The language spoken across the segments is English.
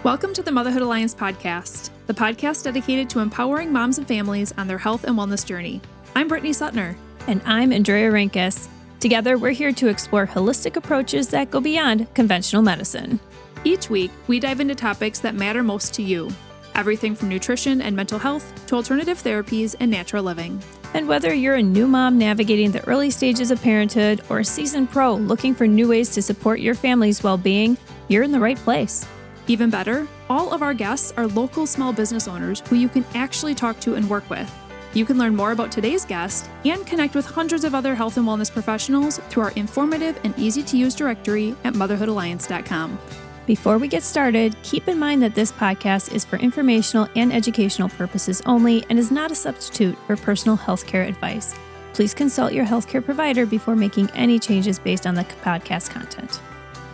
Welcome to the Motherhood Alliance podcast, the podcast dedicated to empowering moms and families on their health and wellness journey. I'm Brittany Suttner. And I'm Andrea Rankus. Together, we're here to explore holistic approaches that go beyond conventional medicine. Each week, we dive into topics that matter most to you. Everything from nutrition and mental health to alternative therapies and natural living. And whether you're a new mom navigating the early stages of parenthood or a seasoned pro looking for new ways to support your family's well-being, you're in the right place. Even better, all of our guests are local small business owners who you can actually talk to and work with. You can learn more about today's guest and connect with hundreds of other health and wellness professionals through our informative and easy-to-use directory at motherhoodalliance.com. Before we get started, keep in mind that this podcast is for informational and educational purposes only and is not a substitute for personal healthcare advice. Please consult your healthcare provider before making any changes based on the podcast content.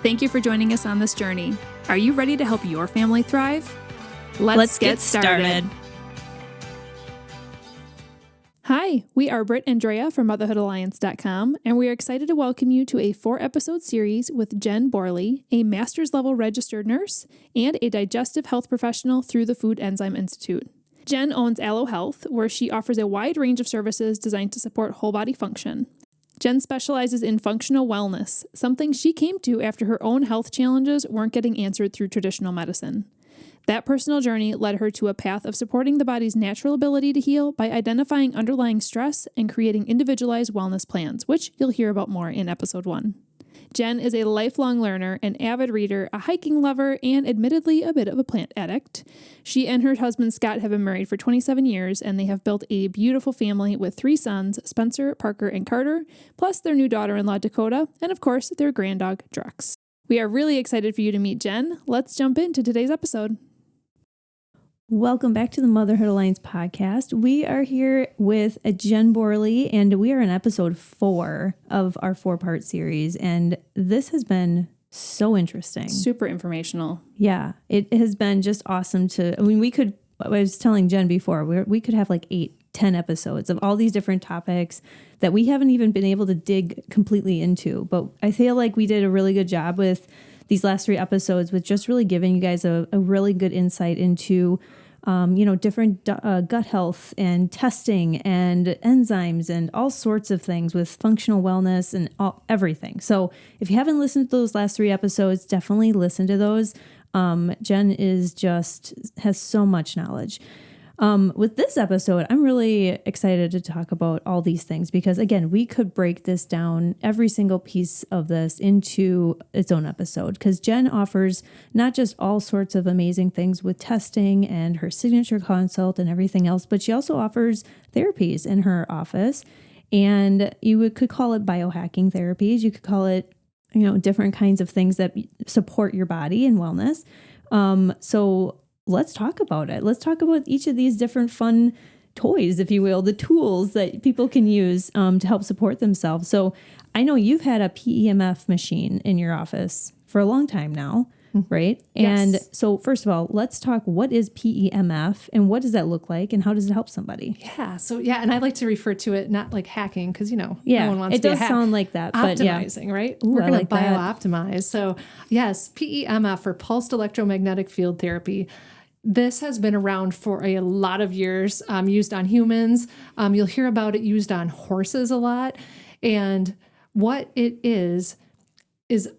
Thank you for joining us on this journey. Are you ready to help your family thrive? Let's get started. Hi, we are Britt and Drea from motherhoodalliance.com, and we are excited to welcome you to a 4-episode series with Jen Borley, a master's level registered nurse and a digestive health professional through the Food Enzyme Institute. Jen owns Alo Health, where she offers a wide range of services designed to support whole body function. Jen specializes in functional wellness, something she came to after her own health challenges weren't getting answered through traditional medicine. That personal journey led her to a path of supporting the body's natural ability to heal by identifying underlying stress and creating individualized wellness plans, which you'll hear about more in episode 1. Jen is a lifelong learner, an avid reader, a hiking lover, and admittedly a bit of a plant addict. She and her husband Scott have been married for 27 years, and they have built a beautiful family with 3 sons, Spencer, Parker, and Carter, plus their new daughter-in-law Dakota, and of course, their granddog Drex. We are really excited for you to meet Jen. Let's jump into today's episode. Welcome back to the Motherhood Alliance podcast. We are here with Jen Borley, and we are in episode 4 of our 4-part series. And this has been so interesting. Super informational. Yeah, it has been just awesome I was telling Jen before, we could have like 8-10 episodes of all these different topics that we haven't even been able to dig completely into. But I feel like we did a really good job with these last 3 episodes with just really giving you guys a really good insight into, different gut health and testing and enzymes and all sorts of things with functional wellness and everything. So if you haven't listened to those last 3 episodes, definitely listen to those. Jen has so much knowledge. With this episode, I'm really excited to talk about all these things because, again, we could break this down, every single piece of this, into its own episode because Jen offers not just all sorts of amazing things with testing and her signature consult and everything else, but she also offers therapies in her office. And you could call it biohacking therapies. You could call it, different kinds of things that support your body and wellness. So let's talk about it. Let's talk about each of these different fun toys, if you will, the tools that people can use to help support themselves. So I know you've had a PEMF machine in your office for a long time now, right? Yes. And so first of all, let's talk, what is PEMF and what does that look like and how does it help somebody? Yeah. And I like to refer to it not like hacking because, no one wants it to be does sound like that, but optimizing, right? Ooh, We're going like to bio-optimize. So yes, PEMF, or pulsed electromagnetic field therapy. This has been around for a lot of years, used on humans. You'll hear about it used on horses a lot. And what it is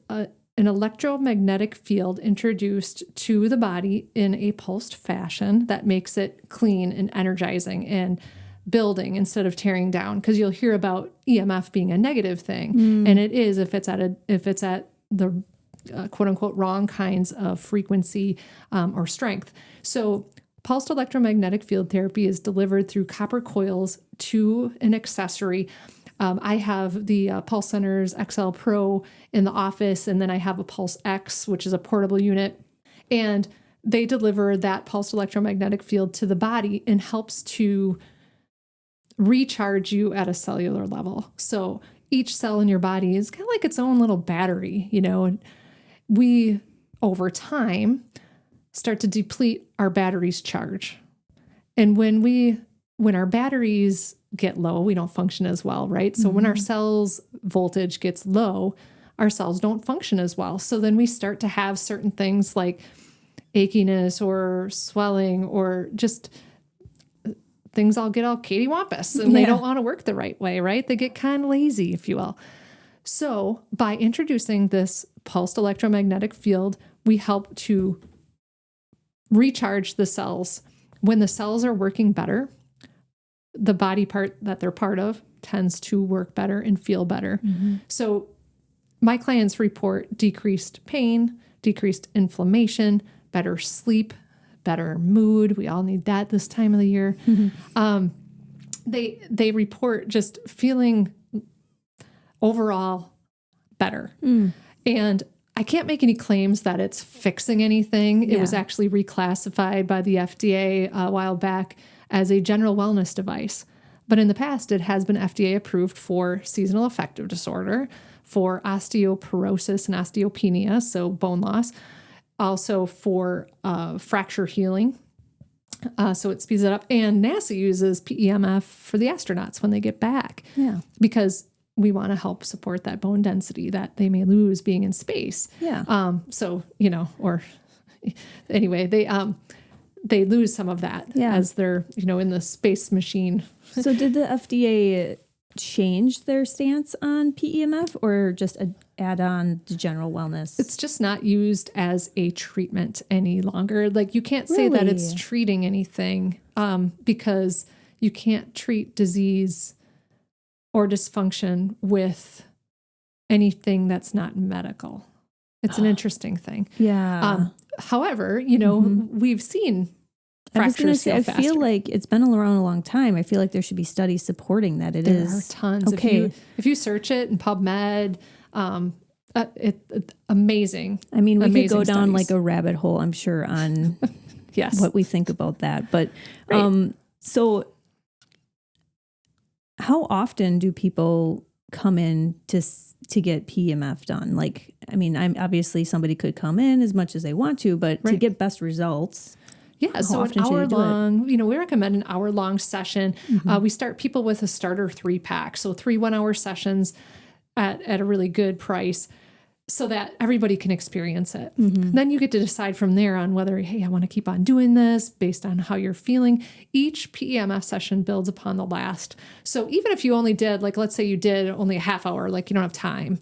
an electromagnetic field introduced to the body in a pulsed fashion that makes it clean and energizing and building instead of tearing down. Because you'll hear about EMF being a negative thing, and it is if it's at the quote unquote wrong kinds of frequency or strength. So pulsed electromagnetic field therapy is delivered through copper coils to an accessory. I have the Pulse Center's XL Pro in the office, and then I have a Pulse X, which is a portable unit. And they deliver that pulsed electromagnetic field to the body and helps to recharge you at a cellular level. So each cell in your body is kind of like its own little battery, and we, over time, start to deplete our battery's charge. And when our batteries get low, we don't function as well, right? So when our cells' voltage gets low, our cells don't function as well. So then we start to have certain things like achiness or swelling or just things all get all cattywampus and they don't want to work the right way, right? They get kind of lazy, if you will. So by introducing this pulsed electromagnetic field, we help to recharge the cells. When the cells are working better, the body part that they're part of tends to work better and feel better. So my clients report decreased pain, decreased inflammation, better sleep, better mood. We all need that this time of the year. They report just feeling overall better. And I can't make any claims that it's fixing anything. It was actually reclassified by the FDA a while back as a general wellness device. But in the past, it has been FDA approved for seasonal affective disorder, for osteoporosis and osteopenia, so bone loss, also for fracture healing. So it speeds it up. And NASA uses PEMF for the astronauts when they get back. Because we want to help support that bone density that they may lose being in space. So, or anyway, they lose some of that as they're, in the space machine. So did the FDA change their stance on PEMF or just add on to general wellness? It's just not used as a treatment any longer. Like you can't say that it's treating anything because you can't treat disease or dysfunction with anything that's not medical. It's an interesting thing. However, we've seen fractures heal faster. I feel like it's been around a long time. I feel like there should be studies supporting that. There are tons. Okay. If you search it in PubMed, it's amazing. I mean, we could go down studies. like a rabbit hole, I'm sure, on what we think about that. But so how often do people come in to get PEMF done? Like, I mean, obviously somebody could come in as much as they want to, but to get best results. So an hour long, we recommend an hour long session. We start people with a starter 3-pack. So 3 1-hour sessions at a really good price so that everybody can experience it. Then you get to decide from there on whether, hey, I want to keep on doing this based on how you're feeling. Each PEMF session builds upon the last. So even if you only did, like, let's say you did only a half hour, like you don't have time,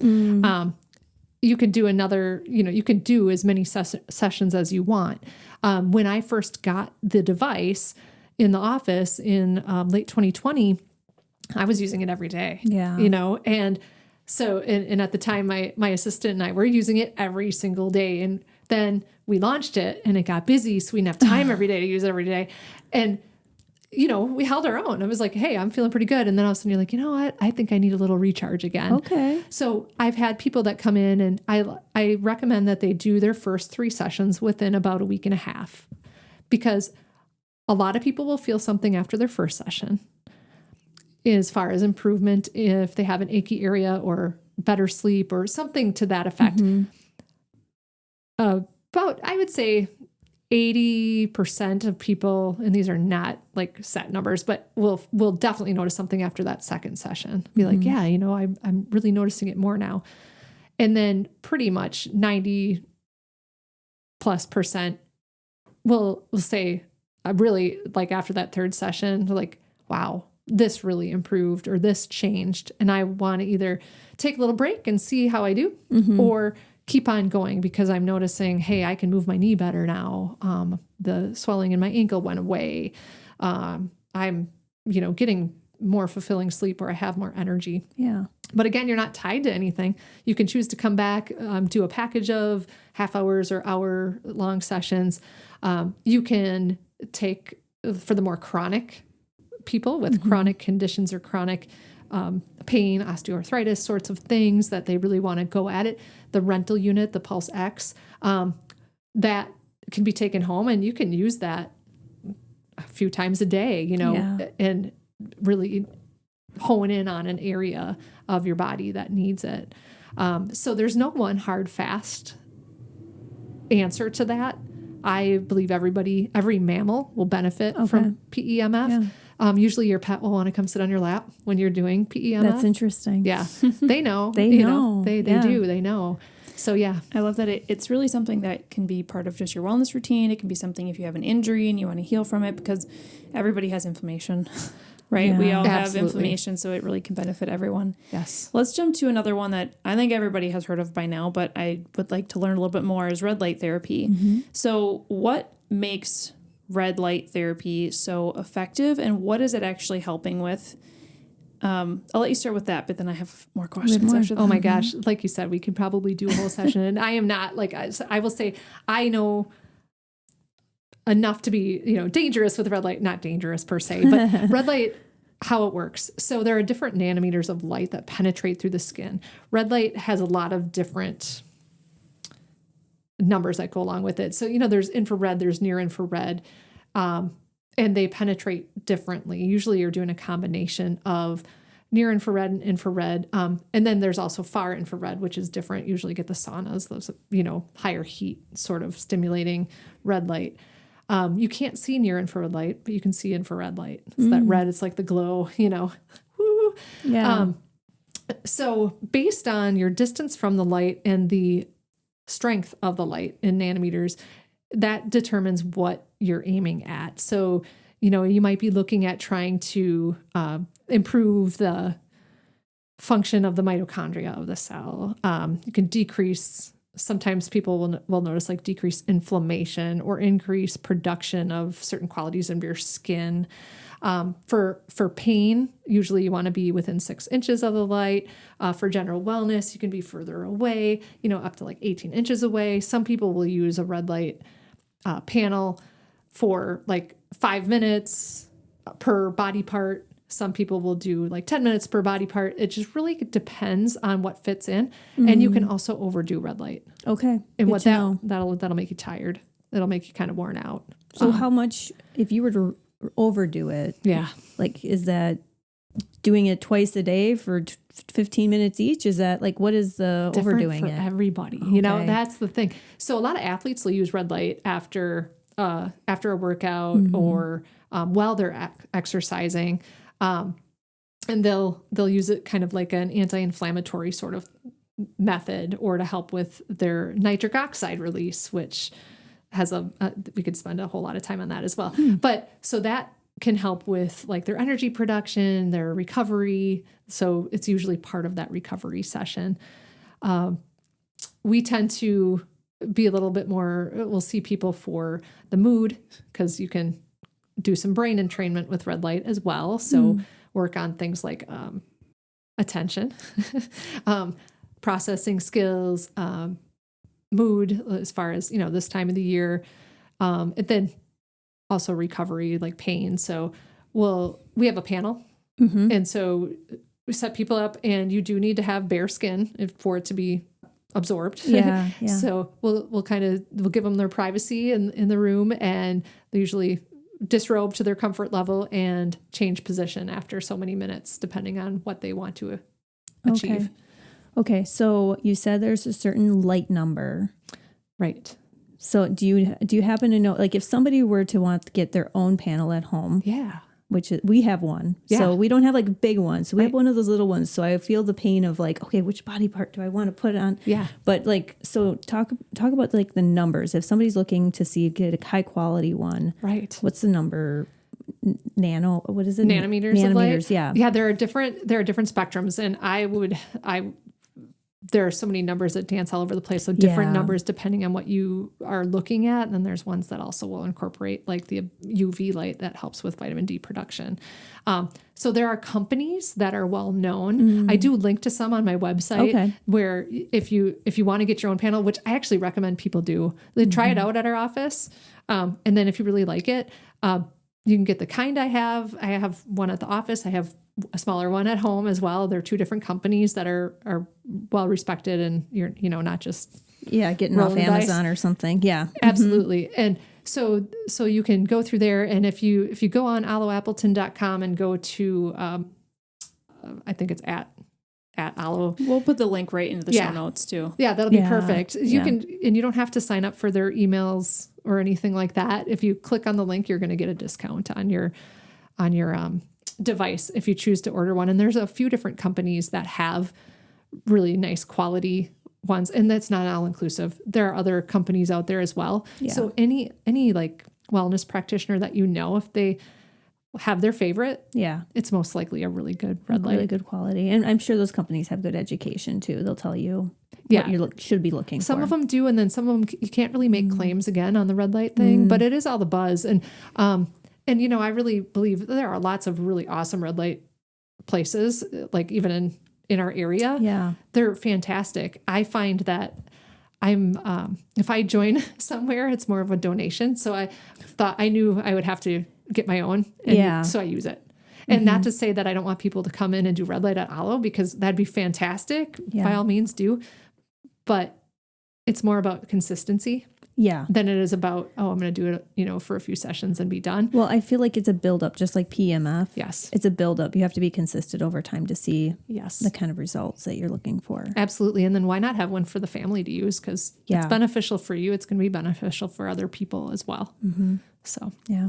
you could do another, you can do as many sessions as you want. When I first got the device in the office in late 2020, I was using it every day, and so, and at the time, my assistant and I were using it every single day. And then we launched it and it got busy. So we didn't have time every day to use it every day. And, we held our own. I was like, hey, I'm feeling pretty good. And then all of a sudden you're like, you know what? I think I need a little recharge again. Okay. So I've had people that come in and I recommend that they do their first 3 sessions within about a week and a half, because a lot of people will feel something after their first session as far as improvement, if they have an achy area or better sleep or something to that effect. About, I would say 80% of people, and these are not like set numbers, but will definitely notice something after that second session. Be like, yeah, I'm really noticing it more now. And then pretty much 90+% will say, really, like after that third session, like, wow, this really improved or this changed. And I want to either take a little break and see how I do or keep on going because I'm noticing, hey, I can move my knee better now. The swelling in my ankle went away. I'm, getting more fulfilling sleep or I have more energy. Yeah. But again, you're not tied to anything. You can choose to come back, do a package of half hours or hour long sessions. You can take for the more chronic people with chronic conditions or chronic pain, osteoarthritis, sorts of things that they really want to go at it. The rental unit, the Pulse X, that can be taken home and you can use that a few times a day, and really hone in on an area of your body that needs it. So there's no one hard, fast answer to that. I believe every mammal will benefit from PEMF. Yeah. Usually your pet will want to come sit on your lap when you're doing PEMF. That's interesting. Yeah. They know. They know. They do. They know. So yeah. I love that it's really something that can be part of just your wellness routine. It can be something if you have an injury and you want to heal from it, because everybody has inflammation, right? Yeah. We all have Absolutely. inflammation, so it really can benefit everyone. Yes. Let's jump to another one that I think everybody has heard of by now, but I would like to learn a little bit more, is red light therapy. So what makes red light therapy so effective, and what is it actually helping with? I'll let you start with that, but then I have more questions after that. Oh my gosh. Like you said, we could probably do a whole session, and I am not like, I will say, I know enough to be, dangerous with red light, not dangerous per se, but red light, how it works. So there are different nanometers of light that penetrate through the skin. Red light has a lot of different numbers that go along with it. So, there's infrared, there's near infrared, and they penetrate differently. Usually you're doing a combination of near infrared and infrared. And then there's also far infrared, which is different. Usually get the saunas, those, higher heat sort of stimulating red light. You can't see near infrared light, but you can see infrared light. It's that red, it's like the glow, woo. Yeah. So based on your distance from the light and the strength of the light in nanometers, that determines what you're aiming at. So, you might be looking at trying to improve the function of the mitochondria of the cell. You can decrease, sometimes people will notice like decrease inflammation or increase production of certain qualities of your skin. For pain, usually you want to be within 6 inches of the light. For general wellness, you can be further away, up to like 18 inches away. Some people will use a red light panel for like 5 minutes per body part. Some people will do like 10 minutes per body part. It just really depends on what fits in. And you can also overdo red light. Okay. And Good what to know. that'll make you tired. It'll make you kind of worn out. So how much, if you were to overdo it, Yeah. like, is that doing it twice a day for 15 minutes each? Is that like, what is the Different overdoing for it? everybody. Okay. That's the thing. So a lot of athletes will use red light after a workout or while they're exercising. And they'll use it kind of like an anti-inflammatory sort of method, or to help with their nitric oxide release, which has we could spend a whole lot of time on that as well. But so that can help with like their energy production, their recovery. So it's usually part of that recovery session. We tend to be a little bit more, we'll see people for the mood, because you can do some brain entrainment with red light as well. So work on things like attention, processing skills, mood, as far as, this time of the year. And then also recovery, like pain. So we have a panel. And so we set people up, and you do need to have bare skin for it to be absorbed. Yeah. So we'll give them their privacy in the room, and they usually disrobe to their comfort level and change position after so many minutes, depending on what they want to achieve. Okay. So you said there's a certain light number. Right. So do you happen to know, like, if somebody were to want to get their own panel at home? Yeah. Which we have one. Yeah. So we don't have like big ones. So we have one of those little ones. So I feel the pain of like, okay, which body part do I want to put on? Yeah. But like, so talk about like the numbers. If somebody's looking to get a high quality one, Right. what's the number? What is it? Nanometers of light? Yeah. Yeah. There are different spectrums, and there are so many numbers that dance all over the place. So different numbers depending on what you are looking at. And then there's ones that also will incorporate like the UV light that helps with vitamin D production. So there are companies that are well known. I do link to some on my website where if you want to get your own panel, which I actually recommend people do, they try it out at our office. And then if you really like it, you can get the kind I have. I have one at the office. I have a smaller one at home as well. They're two different companies that are well respected, and you're not just getting off Amazon or something. Yeah, absolutely. And so you can go through there, and if you go on aloappleton.com and go to I think it's at Alo. We'll put the link right into the show notes too. Yeah, that'll be perfect. You can, and you don't have to sign up for their emails or anything like that. If you click on the link, you're going to get a discount on your device if you choose to order one. And there's a few different companies that have really nice quality ones, and that's not all inclusive. There are other companies out there as well. Yeah. So any like wellness practitioner that if they have their favorite, it's most likely a really good red light. Really good quality. And I'm sure those companies have good education too. They'll tell you what you should be looking for. Some of them do, and then some of them you can't really make claims again on the red light thing, but it is all the buzz. And I really believe there are lots of really awesome red light places, like even in our area. Yeah. They're fantastic. I find that if I join somewhere, it's more of a donation. So I thought I knew I would have to get my own. So I use it. And not to say that I don't want people to come in and do red light at Alo, because that'd be fantastic. Yeah. By all means do. But it's more about consistency than it is about, I'm going to do it, for a few sessions and be done. Well, I feel like it's a buildup, just like PEMF. Yes. It's a buildup. You have to be consistent over time to see Yes. the kind of results that you're looking for. Absolutely. And then why not have one for the family to use? Because it's beneficial for you. It's going to be beneficial for other people as well. Mm-hmm. So, yeah.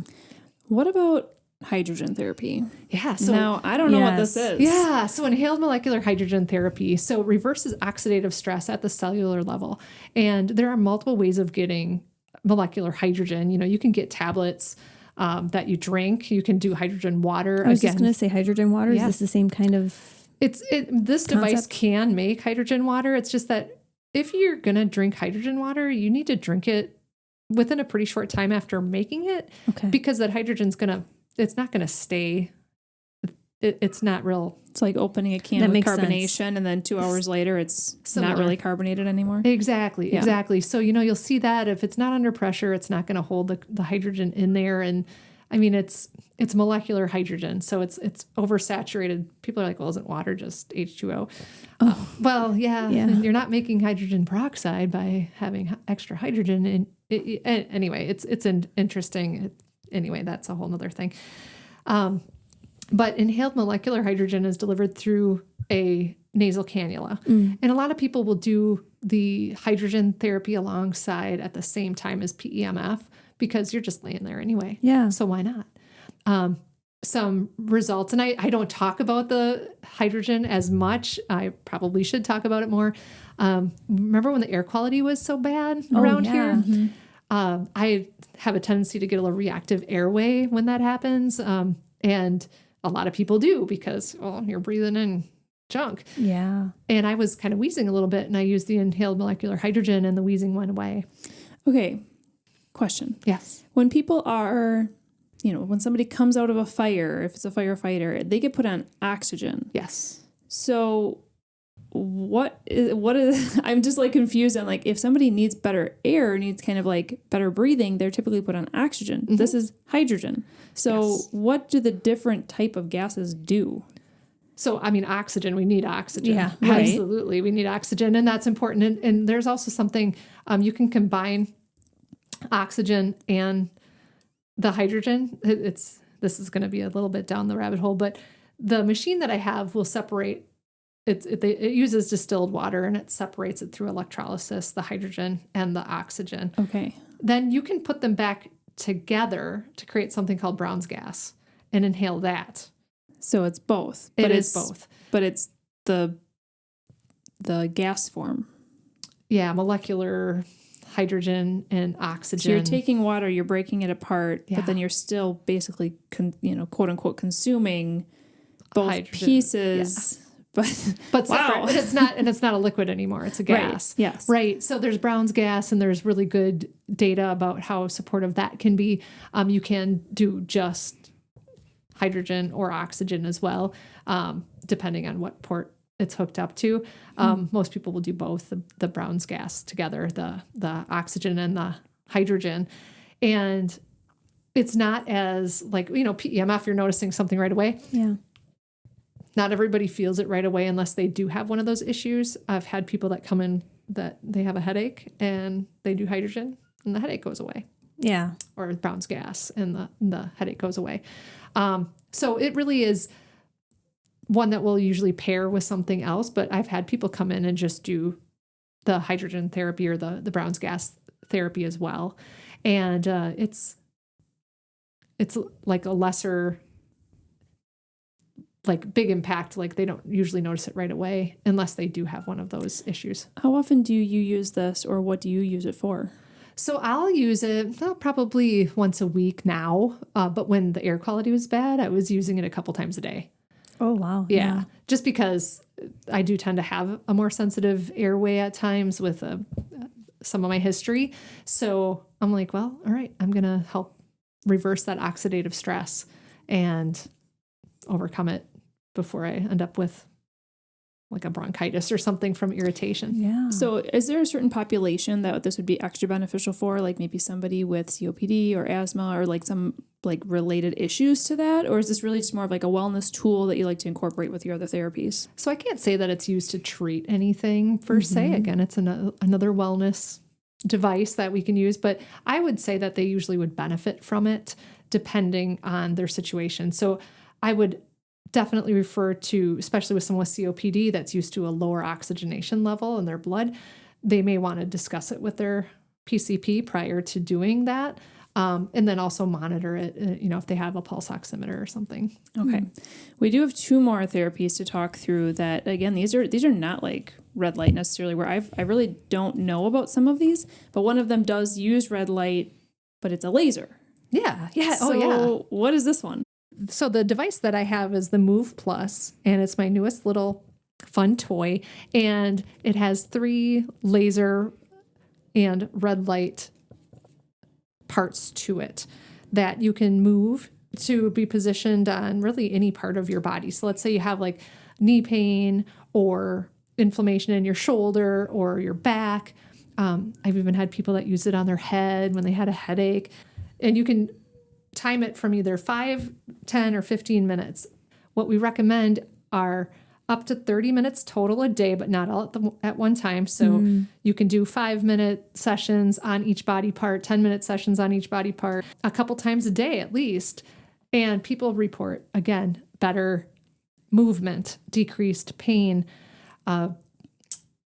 What about hydrogen therapy? Yeah. So now I don't know what this is. Yeah. So inhaled molecular hydrogen therapy. So reverses oxidative stress at the cellular level. And there are multiple ways of getting molecular hydrogen. You can get tablets that you drink. You can do hydrogen water. I was just going to say hydrogen water. Yeah. Is this the same kind of this device can make hydrogen water. It's just that if you're going to drink hydrogen water, you need to drink it within a pretty short time after making it. Okay. Because that hydrogen's it's not going to stay. It's not real. It's like opening a can with carbonation, and then 2 hours later, it's not really carbonated anymore. Exactly. So, you'll see that if it's not under pressure, it's not going to hold the hydrogen in there. And I mean, it's molecular hydrogen. So it's oversaturated. People are like, well, isn't water just H2O? Well, yeah. And you're not making hydrogen peroxide by having extra hydrogen. And anyway, it's interesting. Anyway, that's a whole nother thing. But inhaled molecular hydrogen is delivered through a nasal cannula. And a lot of people will do the hydrogen therapy alongside at the same time as PEMF, because you're just laying there anyway. Yeah. So why not? Some results, and I don't talk about the hydrogen as much. I probably should talk about it more. Remember when the air quality was so bad around here? Mm-hmm. I have a tendency to get a little reactive airway when that happens. And a lot of people do, because, you're breathing in junk. Yeah. And I was kind of wheezing a little bit, and I used the inhaled molecular hydrogen, and the wheezing went away. Okay. Question. Yes. When people are, when somebody comes out of a fire, if it's a firefighter, they get put on oxygen. Yes. So what is I'm just like confused on, like, if somebody needs better air, needs kind of like better breathing, they're typically put on oxygen. Mm-hmm. This is hydrogen. So what do the different type of gases do? So, I mean, oxygen, we need oxygen. Yeah, right. Absolutely. We need oxygen, and that's important. And there's also something, you can combine oxygen and the hydrogen. This is going to be a little bit down the rabbit hole, but the machine that I have will separate. It uses distilled water, and it separates it through electrolysis, the hydrogen and the oxygen. Okay. Then you can put them back together to create something called Brown's gas and inhale that. So it's both. It is both. But it's the gas form. Yeah, molecular hydrogen and oxygen. So you're taking water, you're breaking it apart, but then you're still basically, quote unquote, consuming both hydrogen. Pieces. Yeah. But separate. It's not a liquid anymore. It's a gas. Right. Yes. Right. So there's Brown's gas, and there's really good data about how supportive that can be. You can do just hydrogen or oxygen as well, depending on what port it's hooked up to. Most people will do both, the Brown's gas together, the oxygen and the hydrogen. And it's not as like, PEMF, you're noticing something right away. Yeah. Not everybody feels it right away unless they do have one of those issues. I've had people that come in that they have a headache, and they do hydrogen, and the headache goes away. Yeah. Or Brown's gas, and the headache goes away. So it really is one that will usually pair with something else, but I've had people come in and just do the hydrogen therapy or the Brown's gas therapy as well. And it's like a lesser like big impact. Like they don't usually notice it right away unless they do have one of those issues. How often do you use this, or what do you use it for? So I'll use it probably once a week now. But when the air quality was bad, I was using it a couple times a day. Oh, wow. Yeah. Just because I do tend to have a more sensitive airway at times with some of my history. So I'm like, well, all right, I'm going to help reverse that oxidative stress and overcome it before I end up with like a bronchitis or something from irritation. Yeah. So is there a certain population that this would be extra beneficial for, like maybe somebody with COPD or asthma or like some like related issues to that? Or is this really just more of like a wellness tool that you like to incorporate with your other therapies? So I can't say that it's used to treat anything per se. Again, it's another wellness device that we can use, but I would say that they usually would benefit from it depending on their situation. So I would definitely refer to, especially with someone with COPD that's used to a lower oxygenation level in their blood, they may want to discuss it with their PCP prior to doing that. And then also monitor it, if they have a pulse oximeter or something. Okay. We do have 2 more therapies to talk through that, again, these are not like red light necessarily, where I really don't know about some of these, but one of them does use red light, but it's a laser. Yeah. So what is this one? So the device that I have is the Move Plus, and it's my newest little fun toy, and it has 3 laser and red light parts to it that you can move to be positioned on really any part of your body. So let's say you have like knee pain or inflammation in your shoulder or your back. I've even had people that use it on their head when they had a headache, and you can time it from either 5, 10, or 15 minutes. What we recommend are up to 30 minutes total a day, but not all at one time. So you can do 5-minute sessions on each body part, 10-minute sessions on each body part, a couple times a day at least. And people report, again, better movement, decreased pain,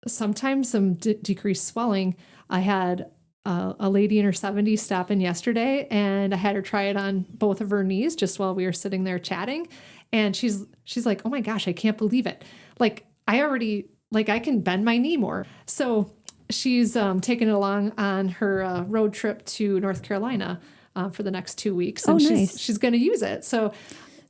sometimes some decreased swelling. I had a lady in her 70s stop in yesterday, and I had her try it on both of her knees just while we were sitting there chatting. And she's like, oh my gosh, I can't believe it. Like I can bend my knee more. So she's taking it along on her road trip to North Carolina for the next 2 weeks. And nice. she's going to use it. So,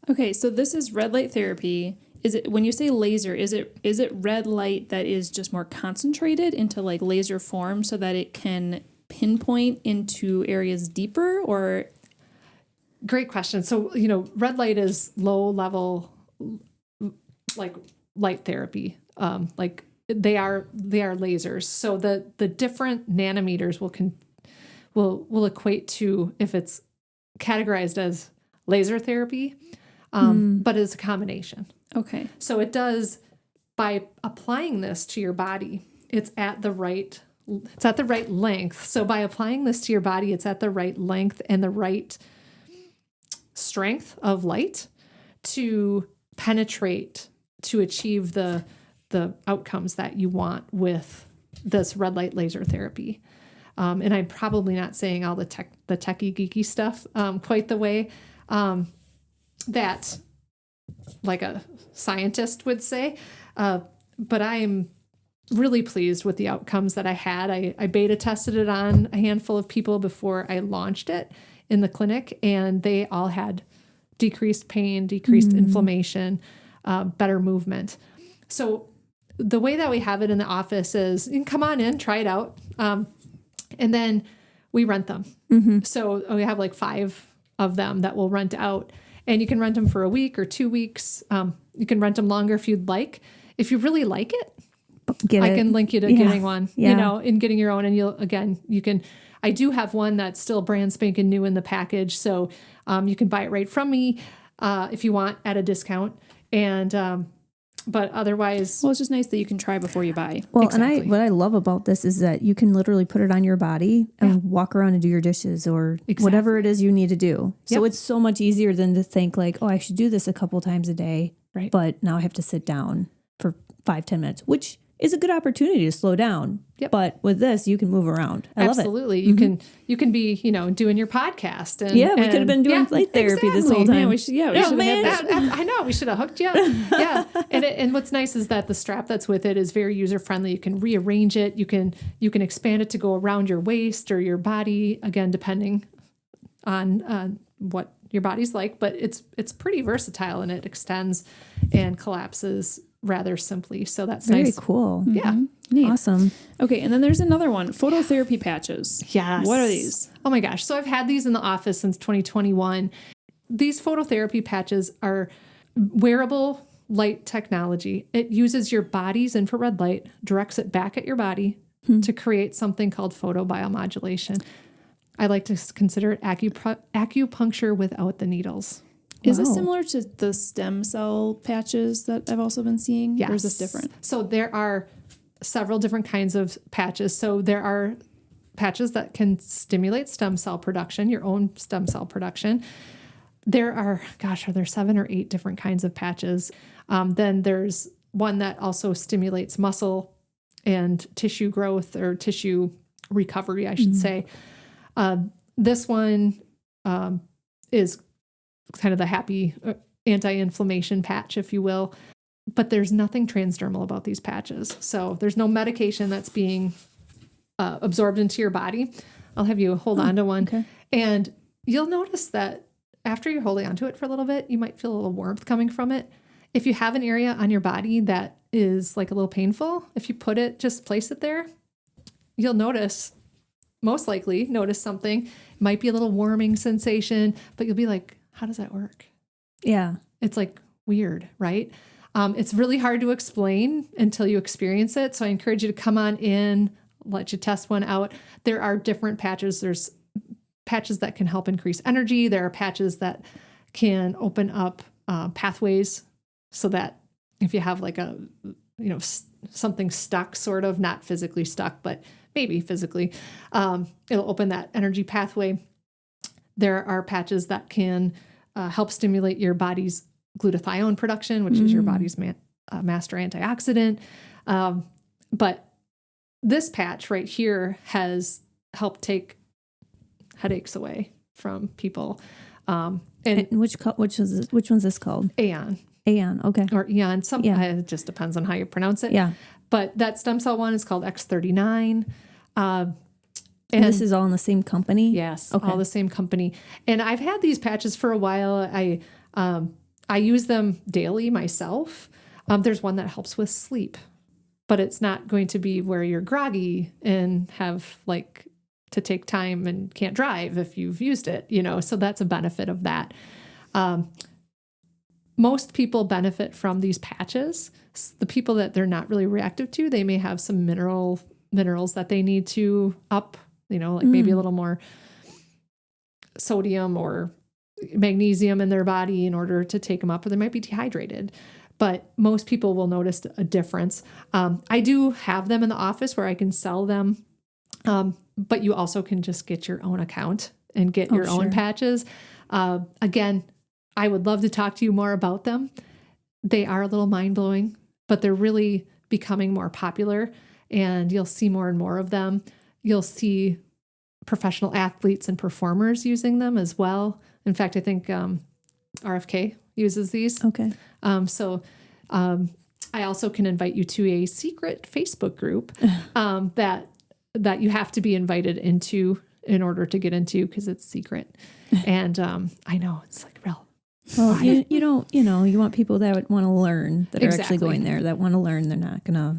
okay. So this is red light therapy. Is it, when you say laser, is it red light that is just more concentrated into like laser form so that it can pinpoint into areas deeper, or? Great question. So, red light is low level, like light therapy. Like they are lasers. So the different nanometers will equate to if it's categorized as laser therapy, but it's a combination. Okay. So it does, by applying this to your body, it's at the right length. So by applying this to your body, it's at the right length and the right strength of light to penetrate, to achieve the outcomes that you want with this red light laser therapy. And I'm probably not saying all the techie geeky stuff quite the way that like a scientist would say, but I'm really pleased with the outcomes that I had. I beta tested it on a handful of people before I launched it in the clinic, and they all had decreased pain, decreased inflammation, better movement. So the way that we have it in the office is you can come on in, try it out, and then we rent them. So we have like 5 of them that we'll rent out, and you can rent them for a week or 2 weeks. You can rent them longer if you'd like. If you really like it, I can link you to getting one, and getting your own. And you can, I do have one that's still brand spanking new in the package. So you can buy it right from me if you want at a discount. And, but otherwise. Well, it's just nice that you can try before you buy. Well, Exactly. and what I love about this is that you can literally put it on your body and walk around and do your dishes or whatever it is you need to do. So it's so much easier than to think like, oh, I should do this a couple times a day. Right. But now I have to sit down for 5-10 minutes, which is a good opportunity to slow down. Yep. But with this, you can move around. I love it. Absolutely. You can be, doing your podcast. And, Yeah, we could have been doing light therapy this whole time. Man, we should have had that. I know, we should have hooked you up. Yeah. And what's nice is that the strap that's with it is very user-friendly. You can rearrange it. You can expand it to go around your waist or your body, again, depending on what your body's like. But it's pretty versatile, and it extends and collapses rather simply. So that's Very nice. cool. Yeah. Neat. Awesome. Okay, and then there's another one, phototherapy patches. Yes. What are these? Oh my gosh. So I've had these in the office since 2021. These phototherapy patches are wearable light technology. It uses your body's infrared light, directs it back at your body to create something called photobiomodulation. I like to consider it acupuncture without the needles. Is this similar to the stem cell patches that I've also been seeing? Yes. Or is this different? So there are several different kinds of patches. So there are patches that can stimulate stem cell production, your own stem cell production. There are, are there 7 or 8 different kinds of patches? Then there's one that also stimulates muscle and tissue growth or tissue recovery, I should say. This one is kind of the happy anti-inflammation patch, if you will. But there's nothing transdermal about these patches. So there's no medication that's being absorbed into your body. I'll have you hold on to one. Okay. And you'll notice that after you're holding onto it for a little bit, you might feel a little warmth coming from it. If you have an area on your body that is like a little painful, if you just place it there, you'll most likely notice something. It might be a little warming sensation, but you'll be like, how does that work? Yeah. It's like weird, right? It's really hard to explain until you experience it. So I encourage you to come on in, let you test one out. There are different patches. There's patches that can help increase energy. There are patches that can open up pathways so that if you have like something stuck, sort of, not physically stuck, but maybe physically, it'll open that energy pathway. There are patches that can help stimulate your body's glutathione production, which is your body's master antioxidant. But this patch right here has helped take headaches away from people. And which one's this called? Aeon. Aeon. Okay. Or Eon. It just depends on how you pronounce it. Yeah. But that stem cell one is called X39. And this is all in the same company? Yes, okay. All the same company. And I've had these patches for a while. I use them daily myself. There's one that helps with sleep, but it's not going to be where you're groggy and have to take time and can't drive if you've used it, so that's a benefit of that. Most people benefit from these patches. The people that they're not really reactive to, they may have some minerals that they need to up, maybe a little more sodium or magnesium in their body in order to take them up, or they might be dehydrated. But most people will notice a difference. I do have them in the office where I can sell them, but you also can just get your own account and get your own patches. Again, I would love to talk to you more about them. They are a little mind-blowing, but they're really becoming more popular, and you'll see more and more of them. You'll see professional athletes and performers using them as well. In fact, I think RFK uses these. Okay. I also can invite you to a secret Facebook group that you have to be invited into in order to get into, because it's secret. And I know it's like real. Well, you don't, you want people that would want to learn, that are actually going there, that want to learn. They're not going to.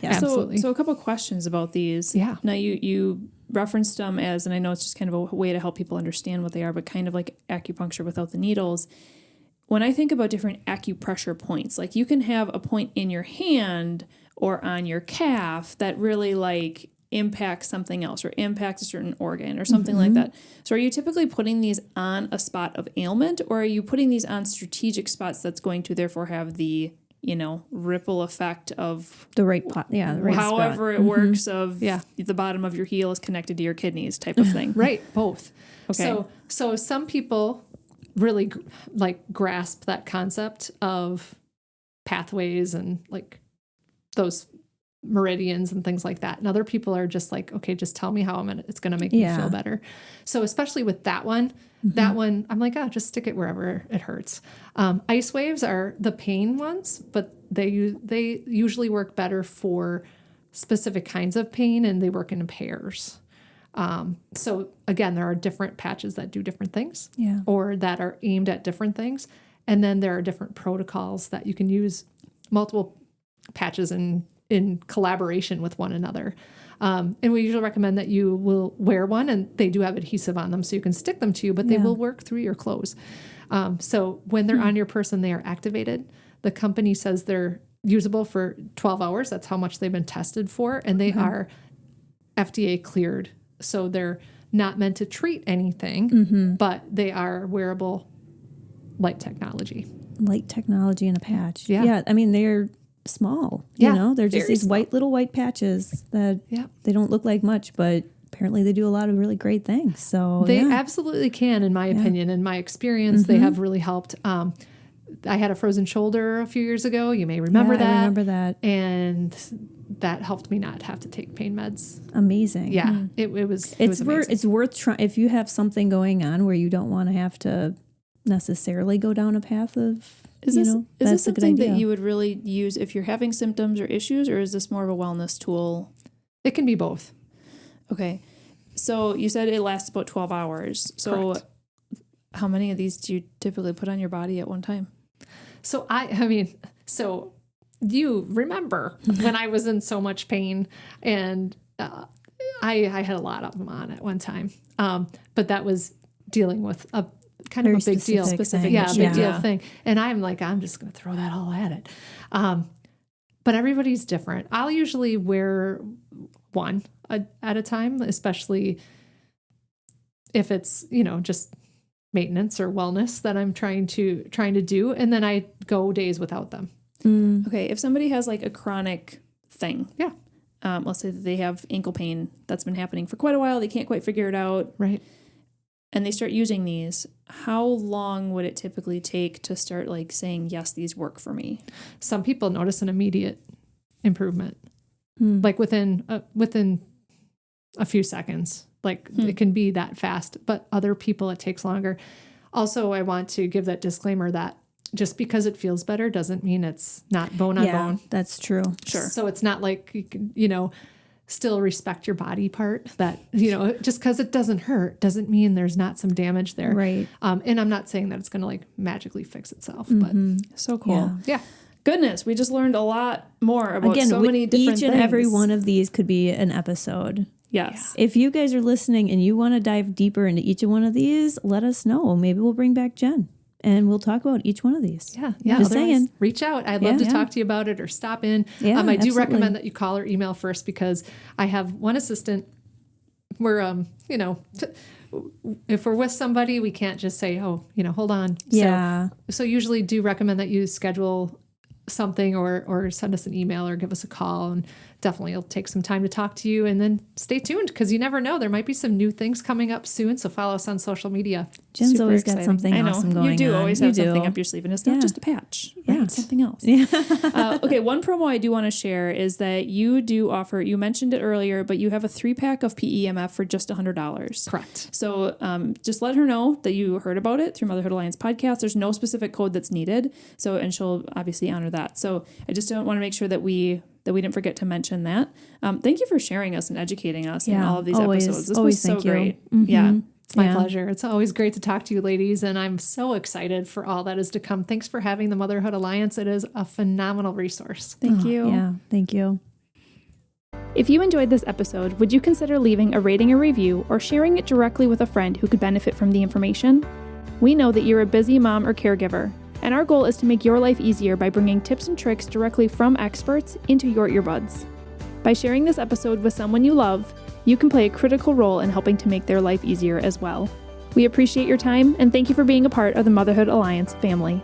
Yeah, absolutely. So a couple questions about these. Yeah. Now you referenced them as, and I know it's just kind of a way to help people understand what they are, but kind of like acupuncture without the needles. When I think about different acupressure points, like you can have a point in your hand or on your calf that really impacts something else or impacts a certain organ or something like that. So are you typically putting these on a spot of ailment, or are you putting these on strategic spots that's going to therefore have the, ripple effect of the right pot? Yeah. The right however spot. it works of the bottom of your heel is connected to your kidneys type of thing. Right. Both. Okay. So some people really grasp that concept of pathways and those meridians and things like that. And other people are just like, okay, just tell me how it's going to make me feel better. So especially with that one, I'm like, oh, just stick it wherever it hurts. Ice waves are the pain ones, but they usually work better for specific kinds of pain, and they work in pairs. So again, there are different patches that do different things, or that are aimed at different things. And then there are different protocols that you can use multiple patches in collaboration with one another. And we usually recommend that you will wear one, and they do have adhesive on them so you can stick them to you, but they will work through your clothes. So when they're on your person, they are activated. The company says they're usable for 12 hours. That's how much they've been tested for. And they are FDA cleared. So they're not meant to treat anything, but they are wearable light technology. Light technology in a patch. Yeah. I mean, they're small, you know, they're just these little white patches that they don't look like much, but apparently they do a lot of really great things. So they absolutely can, in my opinion, in my experience, they have really helped. I had a frozen shoulder a few years ago. You may remember that. I remember that. And that helped me not have to take pain meds. Amazing. Yeah. It was amazing. It's worth trying if you have something going on where you don't want to have to necessarily go down a path of, Is this something that you would really use if you're having symptoms or issues, or is this more of a wellness tool? It can be both. Okay. So you said it lasts about 12 hours. So Correct. How many of these do you typically put on your body at one time? So so you remember when I was in so much pain, and I had a lot of them on at one time. But that was dealing with a kind of a big deal. Big deal thing. And I'm like, I'm just going to throw that all at it. But everybody's different. I'll usually wear one at a time, especially if it's, just maintenance or wellness that I'm trying to do. And then I go days without them. Okay. If somebody has like a chronic thing. Yeah. Let's say that they have ankle pain that's been happening for quite a while. They can't quite figure it out. Right. And they start using these. How long would it typically take to start like saying, yes, these work for me? Some people notice an immediate improvement, like within a few seconds. Like it can be that fast, but other people it takes longer. Also, I want to give that disclaimer that just because it feels better doesn't mean it's not bone on bone. That's true. Sure. So it's not like you can, still respect your body part, that, just because it doesn't hurt doesn't mean there's not some damage there. Right. And I'm not saying that it's going to like magically fix itself, but so cool. Yeah. Goodness, we just learned a lot more about Again, so many different each and things. every one of these could be an episode. Yes. If you guys are listening and you want to dive deeper into each one of these, let us know. Maybe we'll bring back Jen and we'll talk about each one of these. Yeah. Just saying. Reach out. I'd love to talk to you about it or stop in. Yeah, I do absolutely. recommend that you call or email first, because I have one assistant where, if we're with somebody, we can't just say, hold on. Yeah. So usually do recommend that you schedule something or send us an email or give us a call, and definitely it'll take some time to talk to you. And then stay tuned, because you never know, there might be some new things coming up soon. So follow us on social media. Jen's Super always exciting. got something awesome going on. You do always have something up your sleeve, and it's not just a patch. Right? Yeah. It's something else. Yeah. Okay, one promo I do want to share is that you do offer, you mentioned it earlier, but you have a 3-pack of PEMF for just $100. Correct. So just let her know that you heard about it through Motherhood Alliance podcast. There's no specific code that's needed. And she'll obviously honor that. So I just want to make sure that we didn't forget to mention that. Thank you for sharing us and educating us in all of these episodes. This was so great. Mm-hmm. Yeah. It's my pleasure. It's always great to talk to you ladies, and I'm so excited for all that is to come. Thanks for having the Motherhood Alliance. It is a phenomenal resource. Thank you. Yeah, thank you. If you enjoyed this episode, would you consider leaving a rating or review or sharing it directly with a friend who could benefit from the information? We know that you're a busy mom or caregiver, and our goal is to make your life easier by bringing tips and tricks directly from experts into your earbuds. By sharing this episode with someone you love, you can play a critical role in helping to make their life easier as well. We appreciate your time, and thank you for being a part of the Motherhood Alliance family.